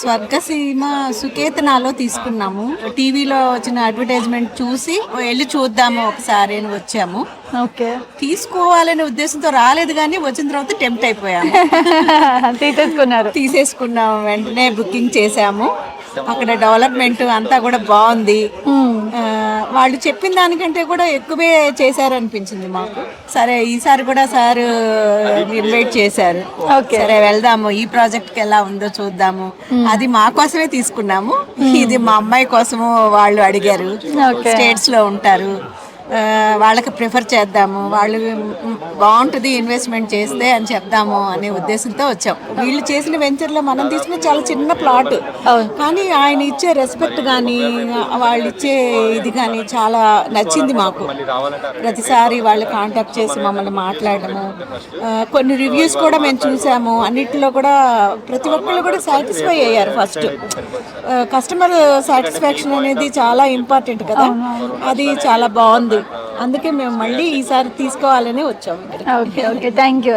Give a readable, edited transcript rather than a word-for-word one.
స్వర్గసీమ సుకేతనాలో తీసుకున్నాము. టీవీలో వచ్చిన అడ్వర్టైజ్మెంట్ చూసి వెళ్ళి చూద్దాము ఒకసారి అని వచ్చాము. ఓకే. తీసుకోవాలనే ఉద్దేశంతో రాలేదు, కానీ వచ్చిన తర్వాత టెంప్ట్ అయిపోయాము. తీసేసుకున్నాము, వెంటనే బుకింగ్ చేసాము. అక్కడ డెవలప్మెంట్ అంతా కూడా బాగుంది. వాళ్ళు చెప్పిన దానికంటే కూడా ఎక్కువే చేశారనిపించింది మాకు. సరే, ఈసారి కూడా సార్ ఇన్వైట్ చేశారు. సరే వెళ్దాము, ఈ ప్రాజెక్ట్ కి ఎలా ఉందో చూద్దాము. అది మా కోసమే తీసుకున్నాము. ఇది మా అమ్మాయి కోసము వాళ్ళు అడిగారు. స్టేట్స్ లో ఉంటారు, వాళ్ళకి ప్రిఫర్ చేద్దాము, వాళ్ళు బాగుంటుంది ఇన్వెస్ట్మెంట్ చేస్తే అని చెప్దాము అనే ఉద్దేశంతో వచ్చాం. వీళ్ళు చేసిన వెంచర్లో మనం తీసుకున్న చాలా చిన్న ప్లాట్, కానీ ఆయన ఇచ్చే రెస్పెక్ట్ కానీ వాళ్ళు ఇచ్చే ఇది కానీ చాలా నచ్చింది మాకు. ప్రతిసారి వాళ్ళు కాంటాక్ట్ చేసి మమ్మల్ని మాట్లాడము, కొన్ని రివ్యూస్ కూడా మేము చూసాము. అన్నిటిలో కూడా ప్రతి ఒక్కళ్ళు కూడా సాటిస్ఫై అయ్యారు. ఫస్ట్ కస్టమర్ సాటిస్ఫాక్షన్ అనేది చాలా ఇంపార్టెంట్ కదా, అది చాలా బాగుంది. అందుకే మేము మళ్ళీ ఈసారి తీసుకోవాలని వచ్చాము. Okay, thank you.